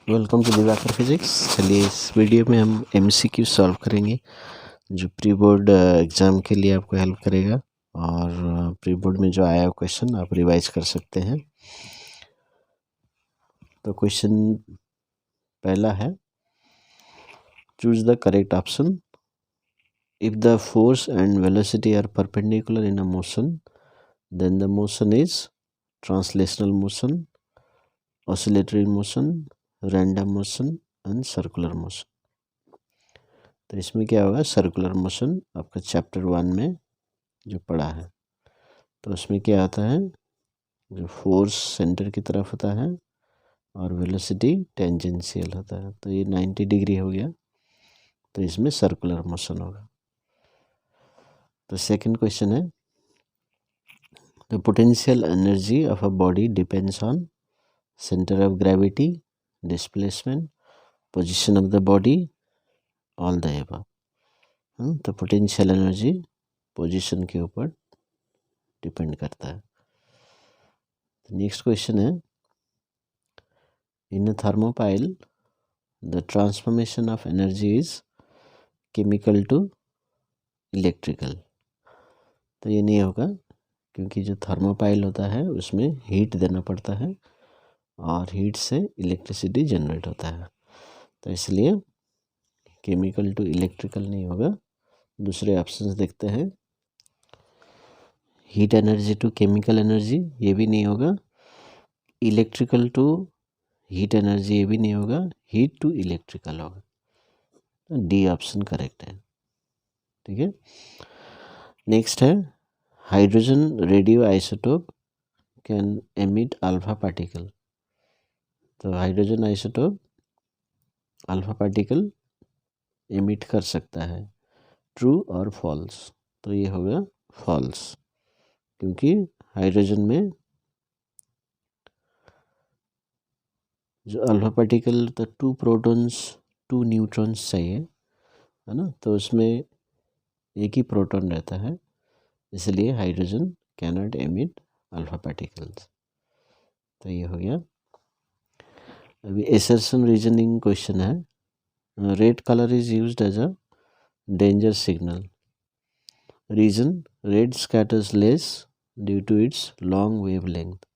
Welcome to Diwakar physics. चलिए इस video में हम एमसीक्यू सॉल्व करेंगे जो प्री बोर्ड एग्ज़ाम के लिए आपको हेल्प करेगा। और प्री बोर्ड में जो आया क्वेश्चन आप रिवाइज कर सकते हैं। तो क्वेश्चन पहला है, choose the correct option. If the force and velocity are perpendicular in a motion then the motion is translational motion, oscillatory motion, random motion and circular motion. तो इसमें क्या होगा, सर्कुलर मोशन आपका चैप्टर 1 में जो पढ़ा है। तो उसमें क्या आता है, जो फोर्स सेंटर की तरफ होता है और वेलोसिटी टेंजेंशियल होता है। तो ये 90 डिग्री हो गया, तो इसमें सर्कुलर मोशन होगा। तो सेकंड क्वेश्चन है, the potential energy of a body depends on centre of gravity, displacement, position of the body, all the above. तो पोटेंशियल एनर्जी पोजीशन के ऊपर डिपेंड करता है। नेक्स्ट क्वेश्चन है, in a thermopile the transformation of energy is chemical to electrical. तो ये नहीं होगा, क्योंकि जो थर्मोपाइल होता है उसमें हीट देना पड़ता है और हीट से इलेक्ट्रिसिटी जनरेट होता है। तो इसलिए केमिकल टू इलेक्ट्रिकल नहीं होगा। दूसरे ऑप्शंस देखते हैं, heat energy to chemical energy ये भी नहीं होगा, इलेक्ट्रिकल टू हीट एनर्जी ये भी नहीं होगा, हीट टू इलेक्ट्रिकल होगा। तो डी ऑप्शन करेक्ट है। ठीक है। नेक्स्ट है, hydrogen radio isotope can emit alpha particle. तो hydrogen isotope alpha particle emit कर सकता है, ट्रू और फॉल्स। तो ये होगा फॉल्स, क्योंकि हाइड्रोजन में जो अल्फा पार्टिकल तो 2 प्रोटॉन्स 2 न्यूट्रॉन्स चाहिए, है ना। तो उसमें एक ही प्रोटॉन रहता है, इसलिए hydrogen cannot emit alpha particles. तो ये हो गया। अभी एसर्शन रीजनिंग क्वेश्चन है, red colour is used as a danger signal. Reason, red scatters less due to its long wavelength.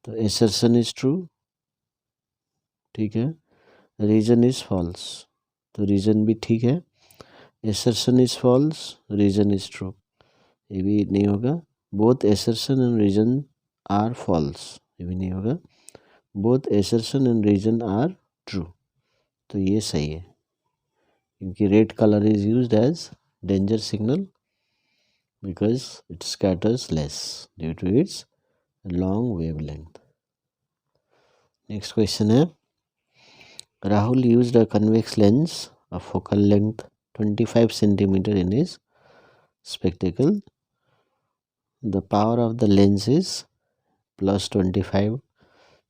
तो एसर्शन इज ट्रू, ठीक है। रीजन इज फॉल्स, तो रीजन भी ठीक है। Assertion is false, reason is true, ये भी नहीं होगा। Both assertion and reason are false, ये भी नहीं होगा। Both assertion and reason are true, तो ये सही है, क्योंकि red colour is used as danger signal because it scatters less due to its long wavelength. Next question है, Rahul used a convex lens of focal length 25 centimeter in his spectacle. The power of the lens is plus 25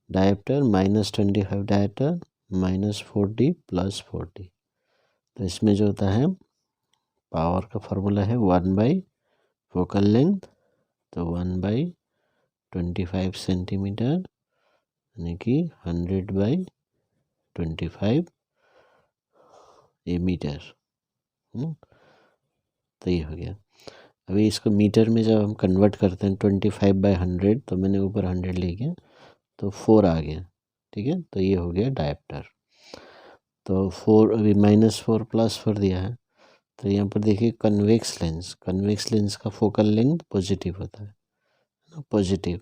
diopter minus 25 diopter minus 40 plus 40. तो इसमें जो होता है power का formula है 1 by focal length, तो 1 by 25 centimetre यानी कि 100 बाई 25 ये मीटर। तो ये हो गया। अभी इसको मीटर में जब हम कन्वर्ट करते हैं 25 बाई 100, तो मैंने ऊपर 100 ले गया तो 4 आ गया, ठीक है। तो ये हो गया डायप्टर। तो 4 अभी -4 +4 दिया है, तो यहाँ पर देखिए कन्वेक्स लेंस का फोकल लेंथ पॉजिटिव होता है, पॉजिटिव,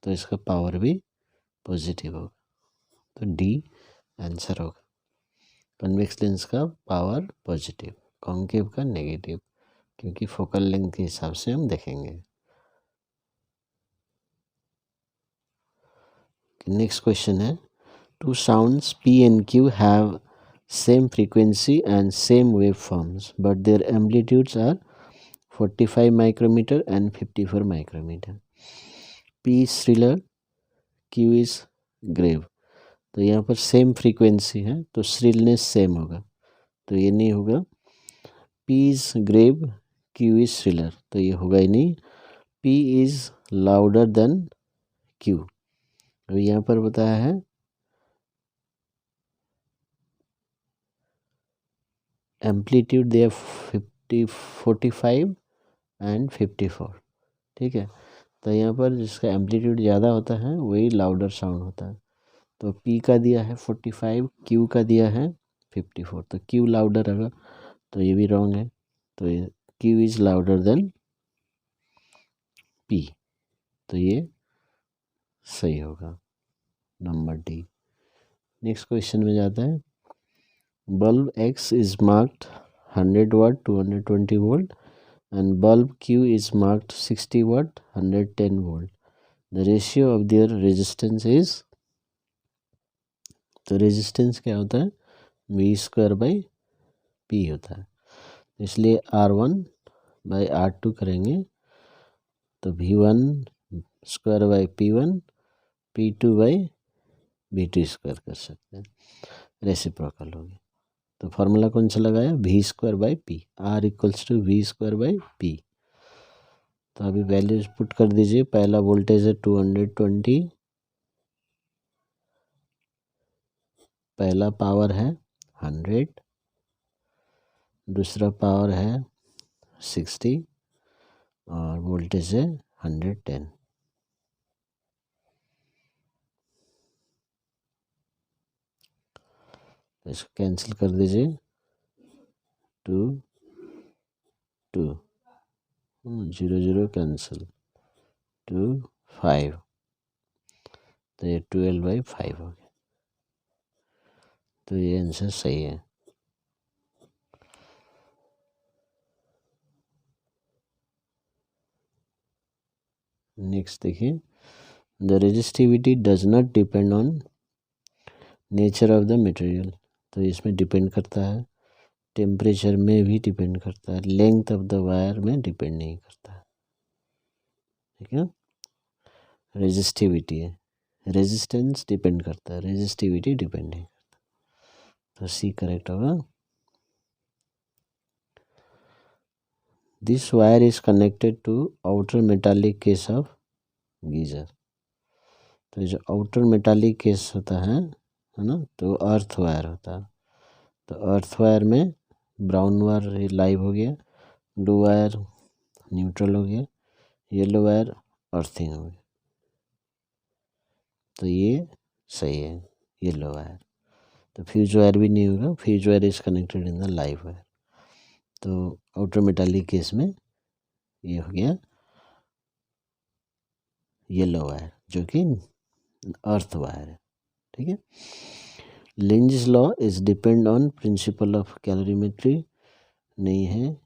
तो इसका पावर भी पॉजिटिव होगा। तो डी आंसर होगा। कन्वेक्स लेंस का पावर पॉजिटिव, कॉन्केव का नेगेटिव, क्योंकि फोकल लेंथ के हिसाब से हम देखेंगे। नेक्स्ट क्वेश्चन है, two sounds P and Q have same frequency and same wave forms but their amplitudes are 45 micrometre and 54 micrometre. P is shriller, Q is grave. तो यहाँ पर सेम फ्रीक्वेंसी है तो श्रिलनेस सेम होगा, तो ये नहीं होगा। P is grave, Q is shriller, तो ये होगा ही नहीं। P is louder than Q. अभी यहाँ पर बताया है एम्पलीट्यूड दिया 45 एंड 54, ठीक है। तो यहाँ पर जिसका एम्पलीट्यूड ज़्यादा होता है वही लाउडर साउंड होता है। तो P का दिया है 45, Q का दिया है 54, तो Q लाउडर होगा, तो ये भी रॉन्ग है। तो ये Q is louder than P, तो ये सही होगा, नंबर डी। नेक्स्ट क्वेश्चन में जाता है, bulb X is marked 100 watt 220 volt and bulb Q is marked 60 watt 110 volt. The ratio of their resistance is, तो रेजिस्टेंस क्या होता है, V²/P होता है, इसलिए R1/R2 करेंगे तो V1² P1 P2/V2² कर सकते हैं, रेसिप्रोकल हो गया। तो फार्मूला कौन सा लगाया, V²/P, R=V²/P। तो अभी वैल्यूज पुट कर दीजिए। पहला वोल्टेज है 220, पहला पावर है 100, दूसरा पावर है 60 और वोल्टेज है 110। इसको कैंसिल कर दीजिए, 2 2 0 0 कैंसिल, 2 5, तो ये 12/5 हो गया। तो ये आंसर सही है। नेक्स्ट देखिए, the resistivity does not depend on nature of the material. तो इसमें डिपेंड करता है, टेम्परेचर में भी डिपेंड करता है, लेंथ ऑफ द वायर में डिपेंड नहीं करता है, ठीक है। रेजिस्टिविटी है, रेजिस्टेंस डिपेंड करता है, रेजिस्टिविटी डिपेंड नहीं करता, तो सी करेक्ट होगा। This wire is connected to outer metallic case of geyser. तो जो आउटर मेटालिक केस होता है ना, तो अर्थ वायर होता है। तो अर्थ वायर में ब्राउन वायर लाइव हो गया, ब्लू वायर न्यूट्रल हो गया, येलो वायर अर्थिंग हो गया, तो ये सही है, येलो वायर। तो फ्यूज वायर भी नहीं होगा, fuse wire is connected in the live wire. तो आउटर मेटालिक केस में ये हो गया येलो वायर, जो कि अर्थ वायर है, ठीक है। Lenz law is depend on principle of calorimetry, नहीं है।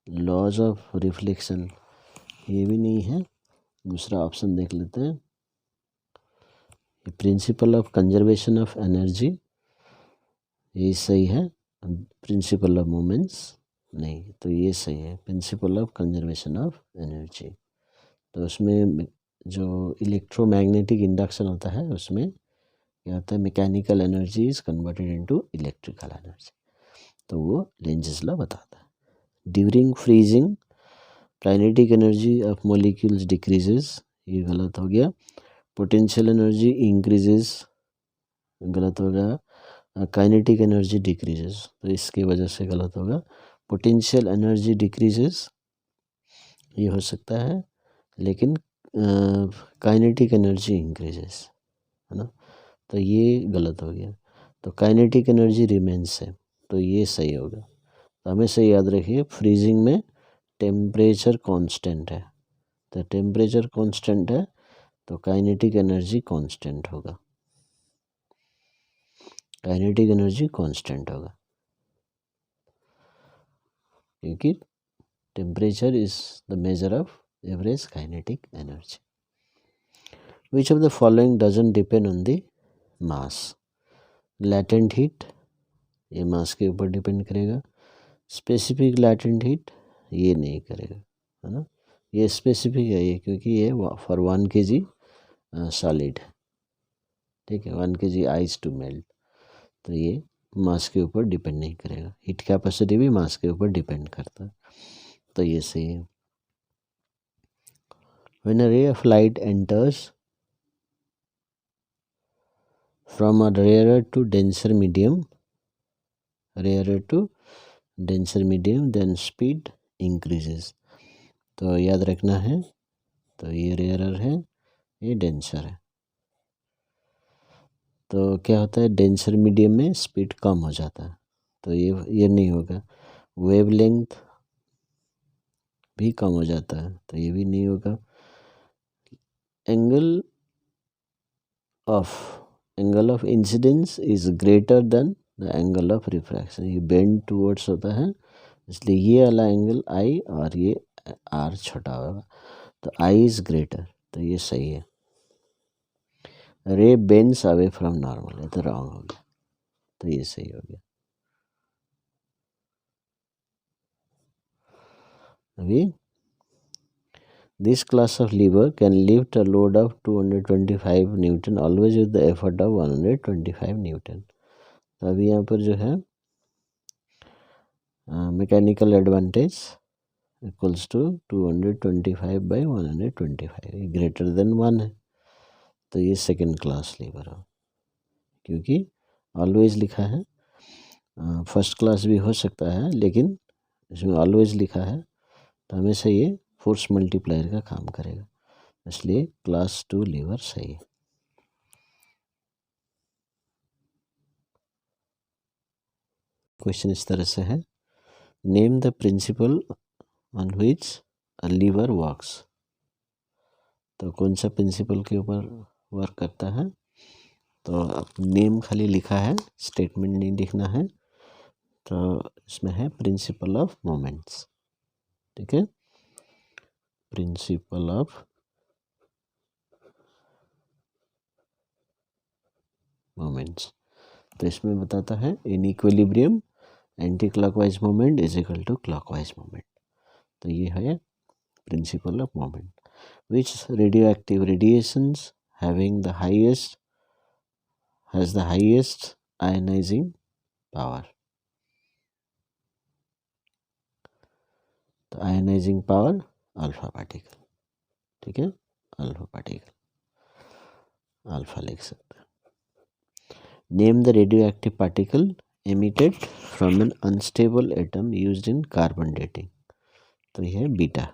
लॉज ऑफ रिफ्लेक्शन, ये भी नहीं है। दूसरा ऑप्शन देख लेते हैं, principle of conservation of energy, ये सही है। प्रिंसिपल ऑफ मोमेंट्स नहीं, तो ये सही है, principle of conservation of energy. तो उसमें जो इलेक्ट्रोमैग्नेटिक इंडक्शन होता है उसमें क्या होता है, mechanical energy is converted into electrical energy, तो वो लेंज़ेस लॉ बताता है। During freezing kinetic energy of molecules decreases, ये गलत हो गया। पोटेंशियल एनर्जी इंक्रीजेस, गलत हो गया। काइनेटिक एनर्जी डिक्रीजेस, तो इसकी वजह से गलत होगा। पोटेंशियल एनर्जी डिक्रीजेस ये हो सकता है, लेकिन काइनेटिक एनर्जी इंक्रीजेस, है ना, तो ये गलत हो गया। तो काइनेटिक एनर्जी रिमेंस है, तो ये सही होगा। तो हमेशा याद रखिए, फ्रीजिंग में टेम्परेचर कांस्टेंट है, तो टेम्परेचर कांस्टेंट है तो काइनेटिक एनर्जी कांस्टेंट होगा, काइनेटिक एनर्जी कांस्टेंट होगा, क्योंकि temperature is the measure of average kinetic energy. Which of the following doesn't depend on the mass, latent heat, ये मास के ऊपर डिपेंड करेगा। स्पेसिफिक लैटेंट हीट, ये नहीं करेगा, है ना, ये स्पेसिफिक है ये, क्योंकि ये फॉर 1 kg सॉलिड है, ठीक है, 1 kg आइस टू मेल्ट, तो ये मास के ऊपर डिपेंड नहीं करेगा। हीट कैपेसिटी भी मास के ऊपर डिपेंड करता है, तो ये सही है। When a ray of light enters from a rarer to denser medium, rarer to denser medium then speed increases. तो याद रखना है, तो ये रेयरर है, ये डेंसर है। तो क्या होता है, डेंसर मीडियम में स्पीड कम हो जाता है, तो ये नहीं होगा। वेवलेंथ भी कम हो जाता है, तो ये भी नहीं होगा। Angle of incidence is greater than the angle of refraction. ये बेंड टूवर्ड्स होता है, इसलिए ये वाला एंगल आई और ये आर छोटा होगा, तो आई इज ग्रेटर, तो ये सही है। रे बेंड्स अवे फ्रॉम नॉर्मल, ये तो रॉन्ग हो गया, तो ये सही हो गया। अभी this class of lever can lift a load of 225 newton always with the effort of 125 newton. तो अभी यहाँ पर जो है mechanical advantage equals to 225/125, greater than 1 है, तो ये सेकेंड क्लास लीवर हो, क्योंकि ऑलवेज लिखा है। फर्स्ट क्लास भी हो सकता है, लेकिन इसमें ऑलवेज लिखा है, तो हमेशा ये फोर्स मल्टीप्लायर का काम करेगा, इसलिए क्लास 2 लीवर सही है। क्वेश्चन इस तरह से है, name the principle on which a lever works. तो कौन सा प्रिंसिपल के ऊपर वर्क करता है, तो नेम खाली लिखा है, स्टेटमेंट नहीं लिखना है। तो इसमें है प्रिंसिपल ऑफ मोमेंट्स, ठीक है, प्रिंसिपल ऑफ मोमेंट्स। तो इसमें बताता है in equilibrium anticlockwise moment is equal to clockwise moment. तो ये है principle of moment. Which radioactive radiations having the highest has the highest ionizing power। तो आयनाइजिंग पावर अल्फा पार्टिकल, ठीक है, अल्फा पार्टिकल, अल्फा लिख सकते हैं। Name the radioactive particle emitted from an unstable atom used in carbon dating. तो यह है beta,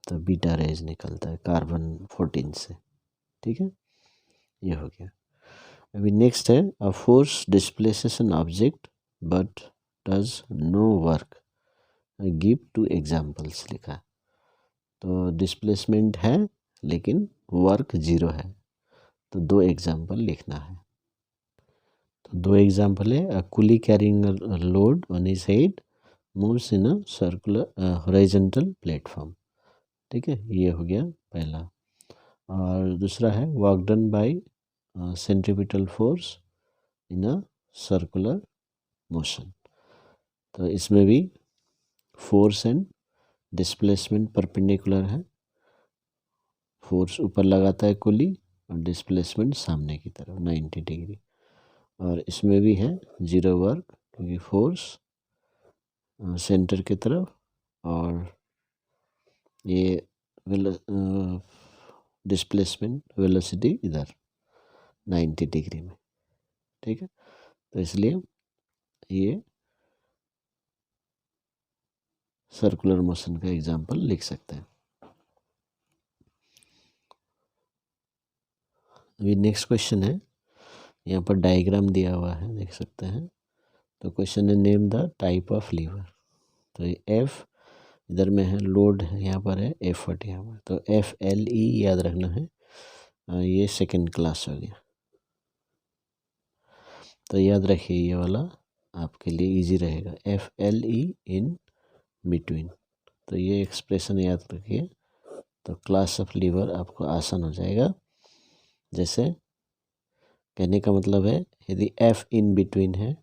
तो बीटा रेज निकलता है कार्बन 14 से, ठीक है, ये हो गया। अभी नेक्स्ट है, a force displaces an object but does no work, give 2 examples लिखा। तो डिस्प्लेसमेंट है लेकिन वर्क 0 है, तो 2 एग्जाम्पल लिखना है। तो 2 एग्जाम्पल है, a coolie carrying a load on his head moves in a circular horizontal platform, ठीक है, ये हो गया पहला। और दूसरा है, work done by centripetal force in a circular motion. तो इसमें भी फोर्स एंड डिस्प्लेसमेंट परपेंडिकुलर है, फोर्स ऊपर लगाता है कुली और डिस्प्लेसमेंट सामने की तरफ 90 डिग्री। और इसमें भी है 0 वर्क, क्योंकि फोर्स सेंटर की तरफ और ये डिस्प्लेसमेंट वेलोसिटी इधर 90 डिग्री में, ठीक है, तो इसलिए ये सर्कुलर मोशन का एग्जांपल लिख सकते हैं। अभी नेक्स्ट क्वेश्चन है, यहाँ पर डायग्राम दिया हुआ है, देख सकते हैं। तो क्वेश्चन है, name the type of lever. तो ये एफ इधर में है, लोड है यहाँ पर है, एफर्ट यहाँ पर, तो FLE याद रखना है। ये सेकंड क्लास हो गया, तो याद रखिए ये वाला आपके लिए इजी रहेगा, FLE इन बिटवीन। तो ये एक्सप्रेशन याद रखिए, तो क्लास ऑफ लीवर आपको आसान हो जाएगा। जैसे कहने का मतलब है, यदि F इन बिटवीन है,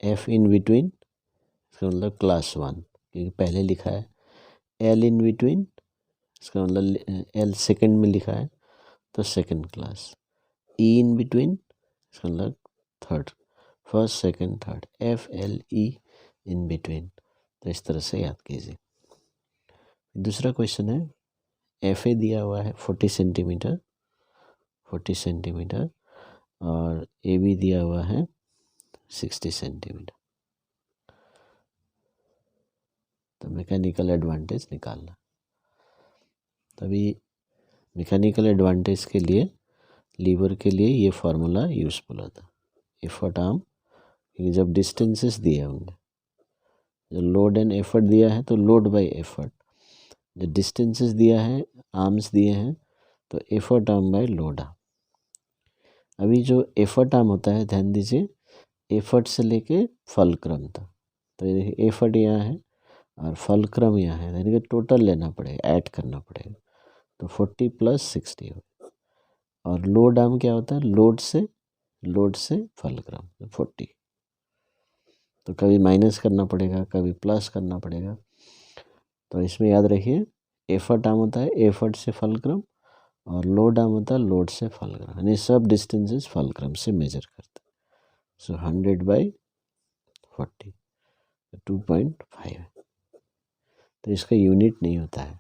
F इन बिटवीन इसका मतलब क्लास 1, क्योंकि पहले लिखा है। L इन बिटवीन इसका मतलब L सेकंड में लिखा है, तो second class. E in between इसका मतलब third, first second third, FLE in between. तो इस तरह से याद कीजिए। दूसरा क्वेश्चन है, FA दिया हुआ है 40 सेंटीमीटर, 40 सेंटीमीटर, और AB दिया हुआ है 60 सेंटीमीटर। तो मैकेनिकल एडवांटेज निकालना। तभी मैकेनिकल एडवांटेज के लिए लीवर के लिए ये फार्मूला यूज़फुल होता है। एफर्ट आर्म, क्योंकि जब डिस्टेंसेस दिए होंगे, जो लोड एंड एफर्ट दिया है तो लोड बाय एफर्ट, जो डिस्टेंसेस दिया है, आर्म्स दिए हैं, तो effort arm by load arm. अभी जो एफर्ट आर्म होता है, ध्यान दीजिए, एफर्ट से लेके फलक्रम तक। तो ये देखिए एफर्ट यहाँ है और फलक्रम यहाँ है, यानी कि टोटल लेना पड़ेगा, ऐड करना पड़ेगा। तो 40 + 60 हो। और लोड आर्म क्या होता है, लोड से फलक्रम 40। तो कभी माइनस करना पड़ेगा, कभी प्लस करना पड़ेगा। तो इसमें याद रखिए, एफर्ट आर्म होता है एफर्ट से फलक्रम, और लोड आर्म होता है लोड से फलक्रम, यानी सब डिस्टेंसेस फलक्रम से मेजर करते हैं। सो 100/40 2.5 है। तो इसका यूनिट नहीं होता है।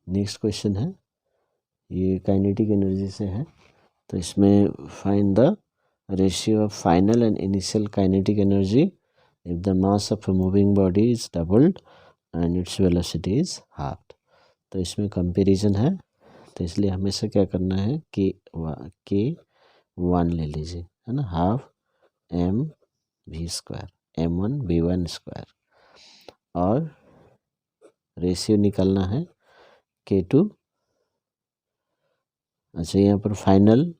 नेक्स्ट क्वेश्चन है, ये काइनेटिक एनर्जी से है। तो इसमें find the ratio of final and initial kinetic energy if the mass of a moving body is doubled and its velocity is half. तो इसमें कंपैरिजन है, तो इसलिए हमेशा क्या करना है कि K1 ले लीजिए, है ना, हाफ mv², m1 v1², और रेशियो निकालना है K2। अच्छा, यहाँ पर फाइनल,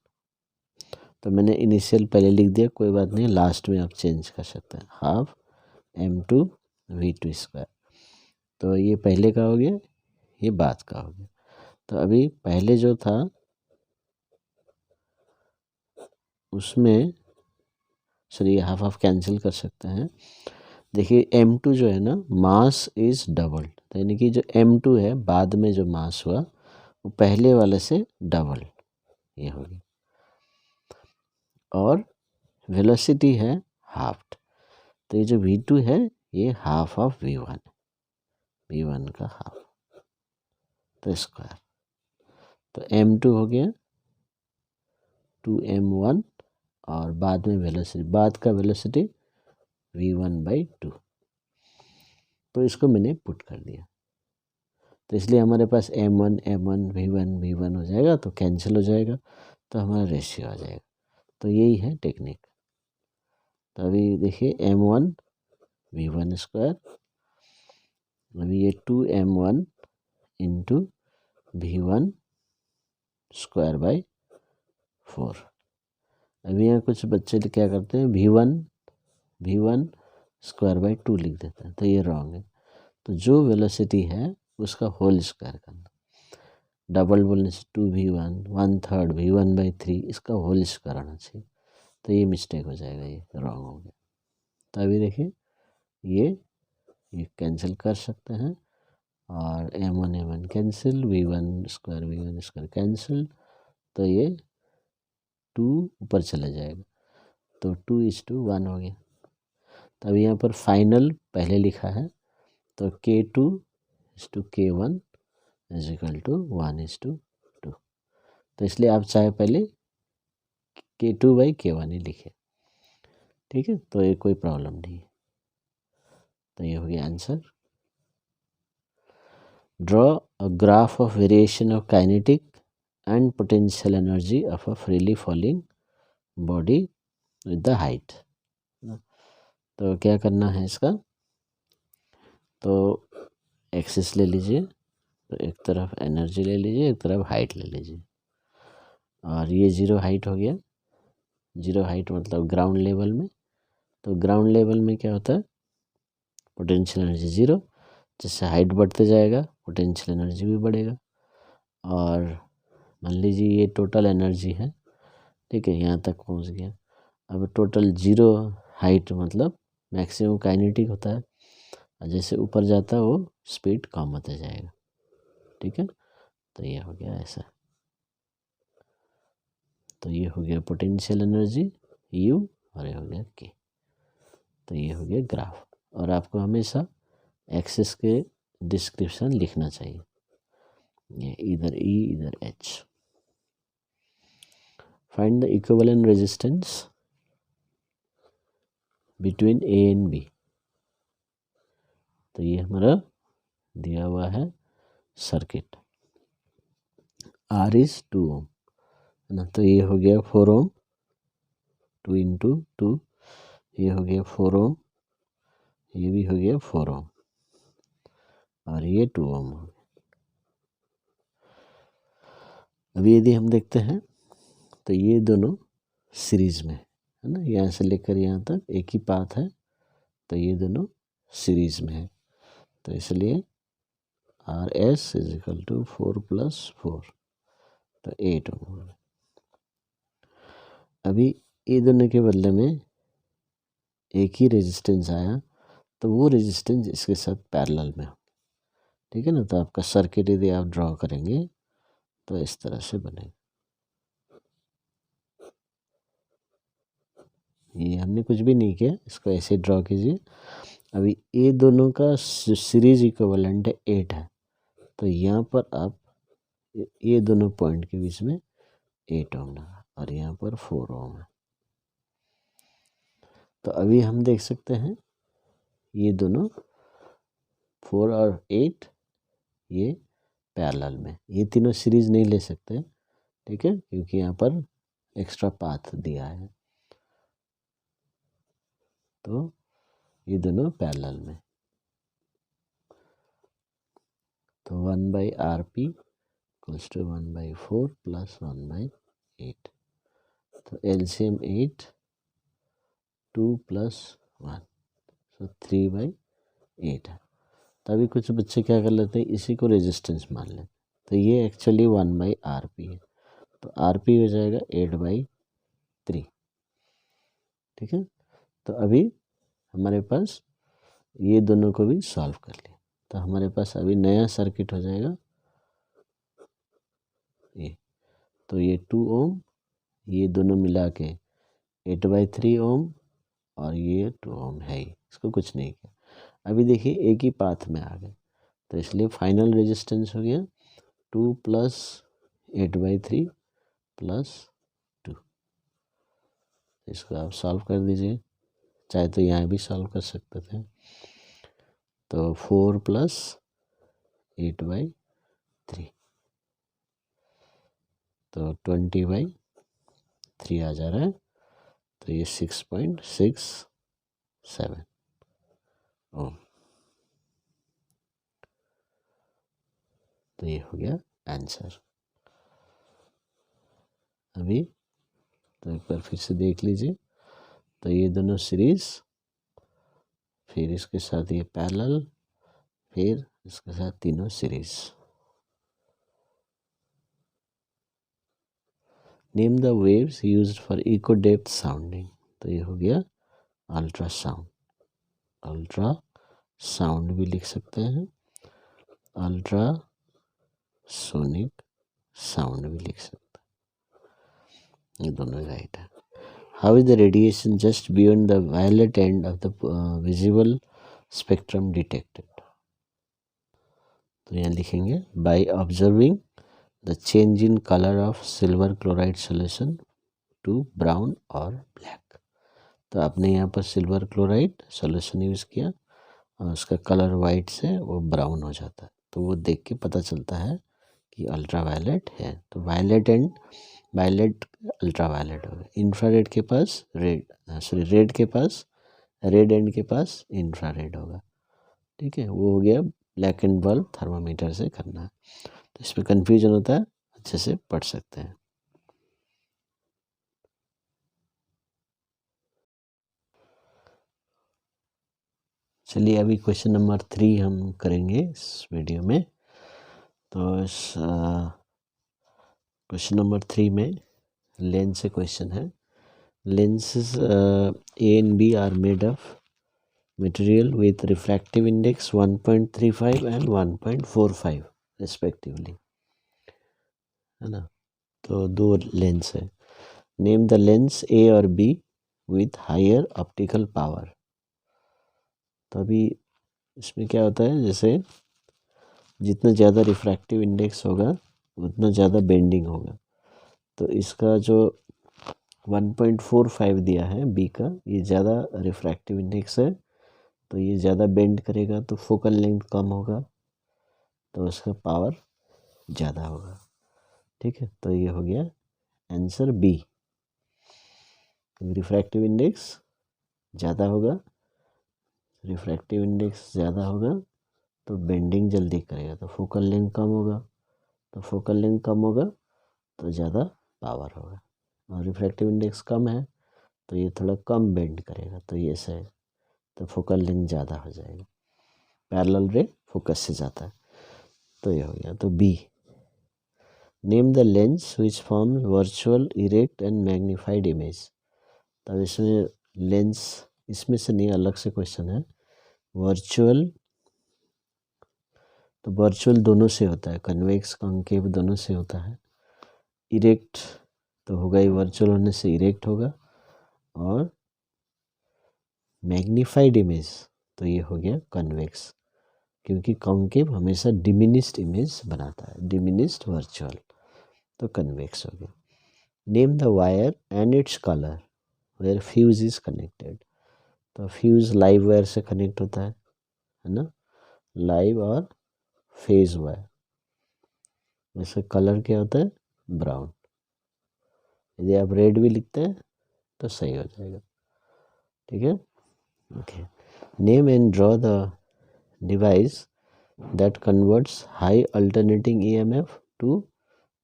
तो मैंने इनिशियल पहले लिख दिया, कोई बात नहीं, लास्ट में आप चेंज कर सकते हैं, हाफ m2 v2²। तो ये पहले का हो गया, ये बाद का हो गया। तो अभी पहले जो था उसमें चलिए हाफ हाफ कैंसिल कर सकते हैं। देखिए m2 जो है ना, मास इज डबल्ड, तो यानी कि जो m2 है बाद में जो मास हुआ वो पहले वाले से डबल, ये हो गया। और वेलोसिटी है हाफ, तो ये जो v2 है ये हाफ ऑफ v1, v1 का हाफ, तो स्क्वायर। तो m2 हो गया 2m1, और बाद में वेलोसिटी, बाद का वेलोसिटी v1/2। तो इसको मैंने पुट कर दिया, तो इसलिए हमारे पास m1 m1 v1 v1 हो जाएगा, तो कैंसिल हो जाएगा, तो हमारा रेशियो आ जाएगा। तो यही है टेक्निक। तो अभी देखिए m1 v1², अभी ये 2m1 इंटू v1²/4। अभी यहाँ कुछ बच्चे क्या करते हैं, v1²/2 लिख देते हैं, तो ये रॉन्ग है। तो जो वेलोसिटी है उसका होल स्क्वायर करना, डबल बोलने से 2v1 1/3 v1/3, इसका होल स्क्वायर आना चाहिए। तो ये मिस्टेक हो जाएगा, ये रॉन्ग हो गया। तो अभी देखिए ये कैंसिल कर सकते हैं, और m1 कैंसिल, v1² कैंसिल, तो ये 2 ऊपर चला जाएगा, तो 2:1 हो गया। तो अभी यहाँ पर फाइनल पहले लिखा है, तो K2:K1 = 1:2। तो इसलिए आप चाहे पहले K2/K1 ही लिखे, ठीक है, तो ये कोई प्रॉब्लम नहीं है। तो ये हो गया answer. Draw a graph of variation of kinetic and potential energy of a freely falling body with the height. तो क्या करना है इसका, तो एक्सिस ले लीजिए, तो एक तरफ एनर्जी ले लीजिए, एक तरफ हाइट ले लीजिए, और ये 0 हाइट हो गया। 0 हाइट मतलब ग्राउंड लेवल में, तो ग्राउंड लेवल में क्या होता है, पोटेंशियल एनर्जी 0, जैसे हाइट बढ़ते जाएगा पोटेंशियल एनर्जी भी बढ़ेगा। और मान लीजिए ये टोटल एनर्जी है, ठीक है, यहाँ तक पहुँच गया। अब टोटल 0 हाइट मतलब मैक्सिमम काइनेटिक होता है, और जैसे ऊपर जाता है वो स्पीड कम होता जाएगा, ठीक है। तो ये हो गया ऐसा, तो ये हो गया पोटेंशियल एनर्जी U, और ये हो गया K। तो ये हो गया ग्राफ, और आपको हमेशा एक्सिस के डिस्क्रिप्शन लिखना चाहिए, ये इधर E इधर H। Find the equivalent resistance between A and B. तो ये हमारा दिया हुआ है सर्किट। R इज 2 ओम है ना, तो ये हो गया 4 ओम, 2 इंटू 2, ये हो गया 4 ओम, ये भी हो गया 4 ओम, और ये 2 ओम हो गया। अभी यदि हम देखते हैं तो ये दोनों सीरीज में है ना, यहाँ से लेकर यहाँ तक एक ही पाथ है, तो ये दोनों सीरीज में है, तो इसलिए RS इज इक्वल टू 4 + 4, तो 8 ओम। अभी ये दोनों के बदले में एक ही रेजिस्टेंस आया, तो वो रेजिस्टेंस इसके साथ पैरेलल में हो, ठीक है ना। तो आपका सर्किट यदि आप ड्रॉ करेंगे तो इस तरह से बनेगा। ये हमने कुछ भी नहीं किया, इसको ऐसे ड्रॉ कीजिए। अभी ये दोनों का सीरीज इक्विवेलेंट है 8 है, तो यहाँ पर आप ये दोनों पॉइंट के बीच में 8 ओम लगा, और यहाँ पर 4 ओम है। तो अभी हम देख सकते हैं ये दोनों 4 और 8 ये पैरेलल में, ये तीनों सीरीज नहीं ले सकते, ठीक है, क्योंकि यहाँ पर एक्स्ट्रा पाथ दिया है, तो ये दोनों पैरेलल में। तो 1/RP इक्वल्स टू 1/4 + 1/8, तो LCM 8, 2 + 1, तो 3/8 है। तभी कुछ बच्चे क्या कर लेते हैं, इसी को रेजिस्टेंस मान लेते हैं, तो ये एक्चुअली 1/RP है, तो RP हो जाएगा 8/3, ठीक है। तो अभी हमारे पास ये दोनों को भी सॉल्व कर लिया, तो हमारे पास अभी नया सर्किट हो जाएगा ये। तो ये 2 ओम, ये दोनों मिला के 8/3 ओम, और ये 2 ओम है ही, इसको कुछ नहीं किया। अभी देखिए एक ही पाथ में आ गए, तो इसलिए फाइनल रेजिस्टेंस हो गया 2 + 8/3 + 2। इसको आप सॉल्व कर दीजिए, चाहे तो यहाँ भी सॉल्व कर सकते थे। तो 4 + 8/3, तो 20/3 आ जा रहा है, तो ये 6.67 ओम। तो ये हो गया आंसर। अभी तो एक बार फिर से देख लीजिए, तो ये दोनों सीरीज, फिर इसके साथ ये पैरेलल, फिर इसके साथ तीनों series. Name the waves used for echo depth sounding, तो ये हो गया अल्ट्रासाउंड, अल्ट्रा साउंड भी लिख सकते हैं, अल्ट्रासोनिक साउंड भी लिख सकते हैं, ये दोनों राइट है। How is the radiation just beyond the violet end of the visible spectrum detected, तो यहाँ लिखेंगे by observing the change in colour of silver chloride solution to brown और ब्लैक। तो आपने यहाँ पर सिल्वर क्लोराइड सोल्यूशन यूज़ किया, और उसका कलर वाइट से वो ब्राउन हो जाता है, तो वो देख के पता चलता है कि अल्ट्रावायलेट है। तो वायलेट एंड वायलेट अल्ट्रावायलेट हो गया। इंफ्रारेड के पास रेड के पास रेड एंड के पास इंफ्रारेड होगा, ठीक है, वो हो गया ब्लैक एंड बल्ब थर्मामीटर से करना है। तो इसमें कन्फ्यूजन होता है, अच्छे से पढ़ सकते हैं। चलिए अभी क्वेश्चन नंबर 3 हम करेंगे इस वीडियो में। तो इस क्वेश्चन नंबर 3 में लेंस से क्वेश्चन है। Lenses A and B are made of material with refractive index 1.35 and 1.45 respectively, है ना। तो दो लेंस है। नेम द लेंस A और B with higher optical power। तो अभी इसमें क्या होता है, जैसे जितना ज़्यादा रिफ्रैक्टिव इंडेक्स होगा उतना ज़्यादा बेंडिंग होगा। तो इसका जो 1.45 दिया है बी का, ये ज़्यादा रिफ्रैक्टिव इंडेक्स है, तो ये ज़्यादा बेंड करेगा तो फोकल लेंथ कम होगा, तो उसका पावर ज़्यादा होगा। ठीक है, तो ये हो गया आंसर बी। रिफ्रैक्टिव इंडेक्स ज़्यादा होगा, रिफ्रैक्टिव इंडेक्स ज़्यादा होगा तो बेंडिंग जल्दी करेगा, तो फोकल लेंथ कम होगा, तो फोकल लेंथ कम होगा तो ज़्यादा पावर होगा। और रिफ्रैक्टिव इंडेक्स कम है तो ये थोड़ा कम बेंड करेगा, तो ये ऐसा है, तो फोकल लेंथ ज़्यादा हो जाएगा, पैरेलल रे फोकस से जाता है, तो ये हो गया। तो B, name the lens which form virtual erect and magnified image. तब इसमें लेंस इसमें से नहीं, अलग से क्वेश्चन है। वर्चुअल, तो वर्चुअल दोनों से होता है, कन्वेक्स कॉन्केव दोनों से होता है। इरेक्ट तो होगा ही, वर्चुअल होने से इरेक्ट होगा। और मैग्नीफाइड इमेज तो ये हो गया कन्वेक्स, क्योंकि कॉन्केव हमेशा डिमिनिस्ड इमेज बनाता है, डिमिनिस्ड वर्चुअल, तो कन्वेक्स हो गया। Name the wire and its colour where fuse is connected. तो फ्यूज लाइव वायर से कनेक्ट होता है ना, लाइव और फेज वायर। इसका कलर क्या होता है, ब्राउन। यदि आप रेड भी लिखते हैं तो सही हो जाएगा। ठीक है, okay. Name and draw the device that converts high alternating EMF to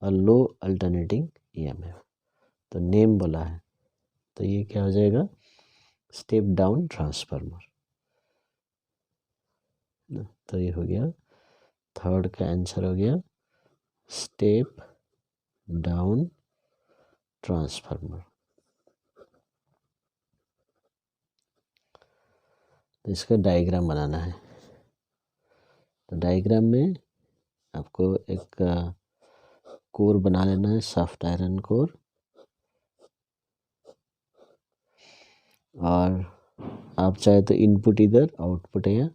a low alternating EMF. तो नेम बोला है, तो ये क्या हो जाएगा, स्टेप डाउन ट्रांसफार्मर। तो ये हो गया, थर्ड का आंसर हो गया स्टेप डाउन ट्रांसफार्मर। तो इसका डायग्राम बनाना है। तो डायग्राम में आपको एक कोर बना लेना है, सॉफ्ट आयरन कोर, और आप चाहे तो इनपुट इधर आउटपुट या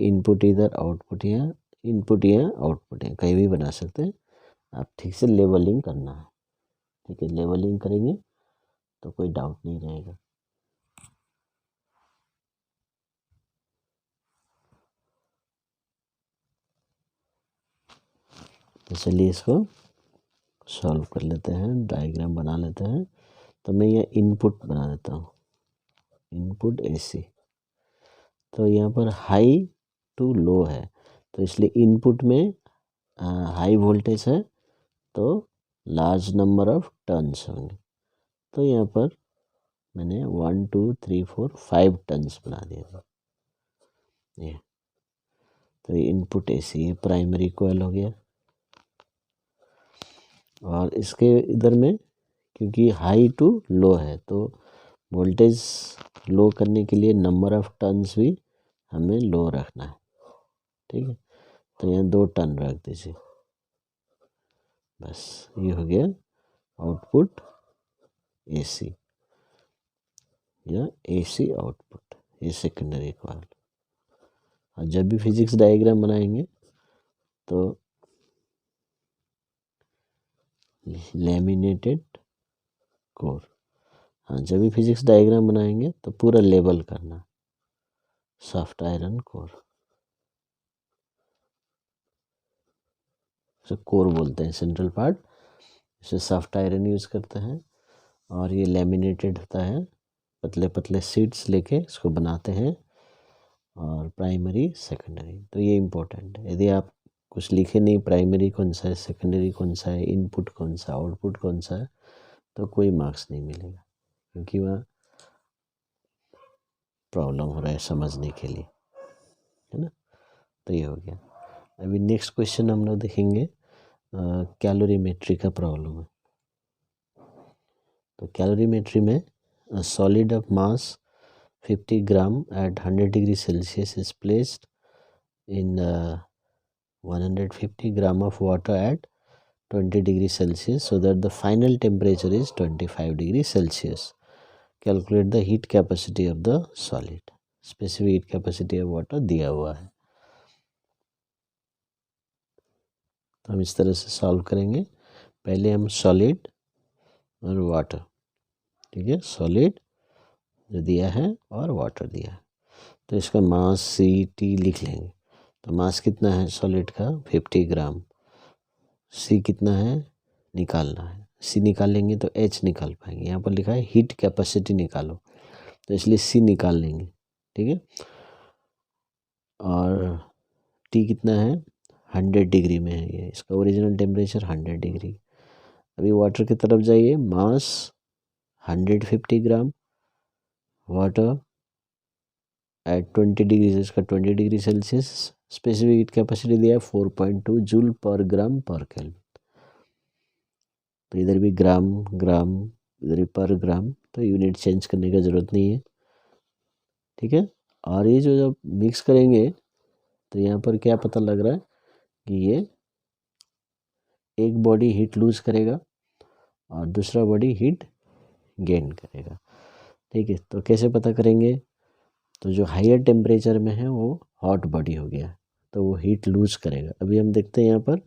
इनपुट इधर आउटपुट या इनपुट या आउटपुट है, कहीं भी बना सकते हैं आप। ठीक से लेवलिंग करना है। ठीक है, लेवलिंग करेंगे तो कोई डाउट नहीं रहेगा। तो चलिए इसको सॉल्व कर लेते हैं, डायग्राम बना लेते हैं। तो मैं यहाँ इनपुट बना देता हूँ, इनपुट एसी। तो यहाँ पर हाई टू लो है, तो इसलिए इनपुट में हाई वोल्टेज है तो लार्ज नंबर ऑफ टर्न्स होंगे। तो यहाँ पर मैंने 1 2 3 4 5 टर्न्स बना दिया था ये। तो ये इनपुट एसी, ये प्राइमरी कॉइल हो गया। और इसके इधर में क्योंकि हाई टू लो है तो वोल्टेज लो करने के लिए नंबर ऑफ टर्न्स भी हमें लो रखना है। ठीक है, तो यहाँ 2 टर्न रख दीजिए, बस ये हो गया आउटपुट एसी या एसी आउटपुट, ये सेकेंडरी कॉइल। और जब भी फिजिक्स डायग्राम बनाएंगे तो लैमिनेटेड कोर, हाँ जब भी फिजिक्स डायग्राम बनाएंगे तो पूरा लेबल करना, सॉफ्ट आयरन कोर, इसे कोर बोलते हैं, सेंट्रल पार्ट, इसे सॉफ्ट आयरन यूज़ करते हैं। और ये लैमिनेटेड होता है, पतले पतले शीट्स लेके इसको बनाते हैं। और प्राइमरी सेकेंडरी, तो ये इम्पोर्टेंट है। यदि आप कुछ लिखे नहीं प्राइमरी कौन सा है, सेकेंडरी कौन सा है, इनपुट कौन सा, आउटपुट कौन सा है, तो कोई मार्क्स नहीं मिलेगा, क्योंकि वहाँ प्रॉब्लम हो रहा है समझने के लिए, है ना। तो ये हो गया। अभी नेक्स्ट क्वेश्चन हम लोग देखेंगे, कैलोरीमेट्री का प्रॉब्लम है। तो कैलोरीमेट्री में solid of mass 50 gram at 100 degree Celsius is placed in 150 gram of water at 20 degree Celsius so that the final temperature is 25 degree Celsius. Calculate the heat capacity of the solid. Specific heat capacity of water दिया हुआ है। तो हम इस तरह से solve करेंगे। पहले हम सॉलिड और वाटर, ठीक है, सॉलिड जो दिया है और वाटर दिया है। तो इसका मास सी लिख लेंगे। तो मास कितना है सॉलिड का 50 ग्राम, सी कितना है निकालना है, सी निकाल लेंगे तो एच निकाल पाएंगे। यहाँ पर लिखा है हीट कैपेसिटी निकालो, तो इसलिए सी निकाल लेंगे। ठीक है, और टी कितना है 100 डिग्री में है, ये इसका ओरिजिनल टेम्परेचर 100 डिग्री। अभी वाटर की तरफ जाइए, मास 150 ग्राम, वाटर एट 20 डिग्री, इसका 20 degree Celsius, specific heat capacity दिया है 4.2 जूल पर ग्राम पर केल्विन। तो इधर भी ग्राम ग्राम, इधर भी पर ग्राम, तो यूनिट चेंज करने का ज़रूरत नहीं है। ठीक है, और ये जो जब मिक्स करेंगे तो यहाँ पर क्या पता लग रहा है कि ये एक बॉडी हीट लूज करेगा और दूसरा बॉडी हीट गेन करेगा। ठीक है, तो कैसे पता करेंगे, तो जो हायर टेम्परेचर में है वो हॉट बॉडी हो गया, तो वो हीट लूज करेगा। अभी हम देखते हैं यहाँ पर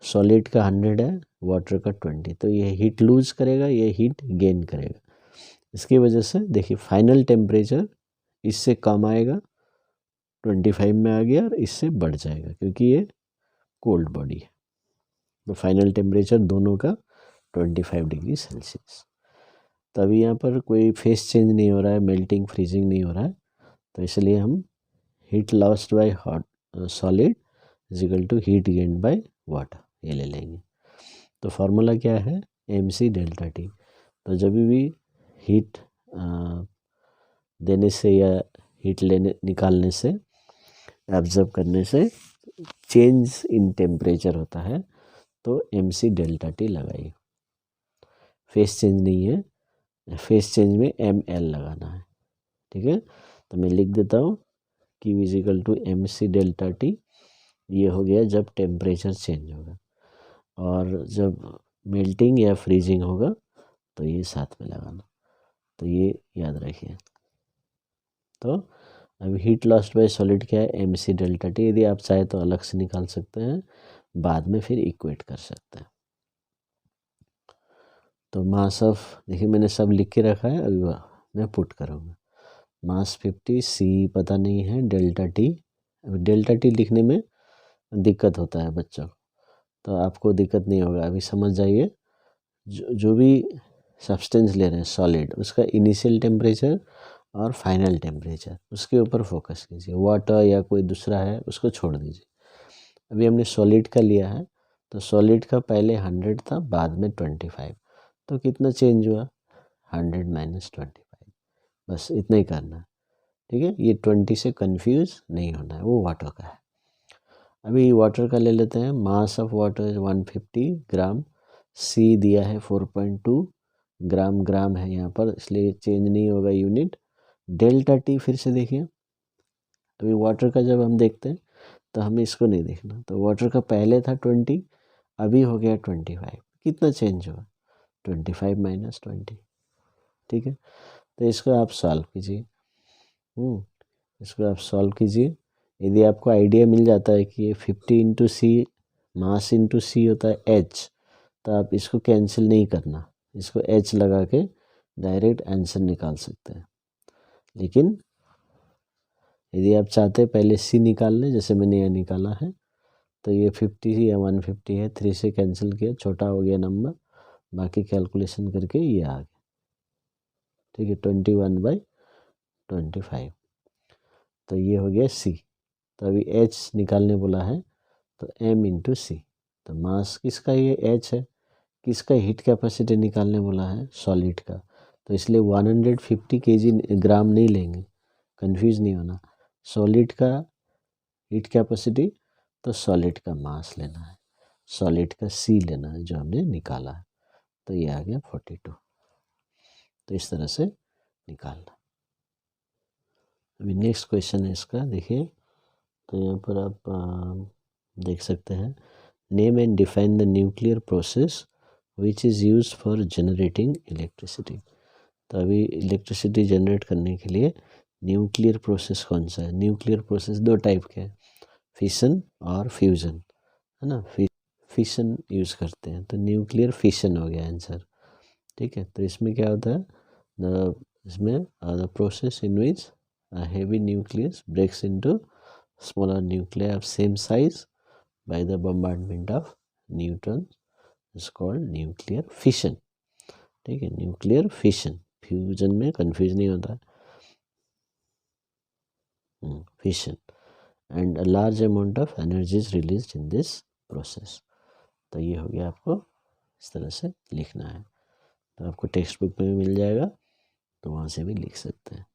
सॉलिड का 100 है, वाटर का 20, तो ये हीट लूज करेगा, ये हीट गेन करेगा। इसकी वजह से देखिए फाइनल टेम्परेचर इससे कम आएगा, 25 में आ गया, और इससे बढ़ जाएगा क्योंकि ये कोल्ड बॉडी है। तो फाइनल टेम्परेचर दोनों का 25 डिग्री सेल्सियस। तो अभी यहाँ पर कोई फेस चेंज नहीं हो रहा है, मेल्टिंग फ्रीजिंग नहीं हो रहा है, तो इसलिए हम heat lost by hot solid is equal to heat gained by water ये ले लेंगे। तो फार्मूला क्या है mc डेल्टा टी। तो जब भी हीट देने से या हीट लेने निकालने से एब्जॉर्ब करने से चेंज इन टेम्परेचर होता है, तो mc डेल्टा टी लगाइए। फेस चेंज नहीं है, फेस चेंज में ml लगाना है। ठीक है, तो मैं लिख देता हूँ Q is equal to mc delta T. ये हो गया जब टेम्परेचर चेंज होगा, और जब मेल्टिंग या फ्रीजिंग होगा तो ये साथ में लगाना। तो ये याद रखिए। तो अब हीट लॉस्ट बाय सॉलिड क्या है mc डेल्टा टी। यदि आप चाहे तो अलग से निकाल सकते हैं, बाद में फिर इक्वेट कर सकते हैं। तो मास ऑफ, देखिए मैंने सब लिख के रखा है, अभी मैं पुट करूँगा। मास 50, सी पता नहीं है, डेल्टा टी। अभी डेल्टा टी लिखने में दिक्कत होता है बच्चों, तो आपको दिक्कत नहीं होगा। अभी समझ जाइए, जो भी सब्सटेंस ले रहे हैं सॉलिड, उसका इनिशियल टेम्परेचर और फाइनल टेम्परेचर उसके ऊपर फोकस कीजिए। वाटर या कोई दूसरा है उसको छोड़ दीजिए। अभी हमने सॉलिड का लिया है, तो सॉलिड का पहले 100 था, बाद में 25, तो कितना चेंज हुआ 100 माइनस 25, बस इतना ही करना है। ठीक है, ये 20 से कंफ्यूज नहीं होना है, वो वाटर का है। अभी वाटर का ले लेते हैं। मास ऑफ वाटर 150 ग्राम, सी दिया है 4.2 ग्राम, ग्राम है यहाँ पर इसलिए चेंज नहीं होगा यूनिट। डेल्टा टी फिर से देखिए, अभी वाटर का जब हम देखते हैं तो हमें इसको नहीं देखना। तो वाटर का पहले था 20, अभी हो गया 25, कितना चेंज हुआ 25 माइनस 20। ठीक है, तो इसको आप सॉल्व कीजिए। इसको आप सॉल्व कीजिए। यदि आपको आइडिया मिल जाता है कि ये 50 इंटू सी, मास इंटू सी होता है एच, तो आप इसको कैंसिल नहीं करना, इसको एच लगा के डायरेक्ट आंसर निकाल सकते हैं। लेकिन यदि आप चाहते हैं पहले सी निकाल लें, जैसे मैंने यहाँ निकाला है, तो ये 50 या 150 है, 3 से कैंसिल किया, छोटा हो गया नंबर, बाकी कैलकुलेशन करके ये आ गया। ठीक है, 21/25, तो ये हो गया सी। तो अभी एच निकालने बोला है, तो m इंटू सी। तो मास किसका ये h है, किसका हीट कैपेसिटी निकालने बोला है सॉलिड का, तो इसलिए 150 केजी ग्राम नहीं लेंगे, कंफ्यूज नहीं होना। सॉलिड का हीट कैपेसिटी तो सॉलिड का मास लेना है, सॉलिड का सी लेना है जो हमने निकाला है। तो ये आ गया 42। तो इस तरह से निकालना। अभी नेक्स्ट क्वेश्चन है इसका, देखिए। तो यहाँ पर आप देख सकते हैं, name and define the nuclear process which is use for generating electricity. तो अभी इलेक्ट्रिसिटी जनरेट करने के लिए न्यूक्लियर प्रोसेस कौन सा है। न्यूक्लियर प्रोसेस दो टाइप के हैं, फिशन और फ्यूज़न, है ना। फिशन यूज़ करते हैं, तो न्यूक्लियर फिशन हो गया आंसर। ठीक है, तो इसमें क्या होता है, इसमें the process in which heavy nucleus breaks into smaller nuclear of same size by the bombardment of neutron is called nuclear fission. ठीक है, न्यूक्लियर फिशन, फ्यूजन में कंफ्यूज नहीं होता है, fission, and a large amount of energy is release in this process. तो ये हो गया, आपको इस तरह से लिखना है। तो आपको टेक्स्ट बुक में भी मिल जाएगा, तो वहाँ से भी लिख सकते हैं।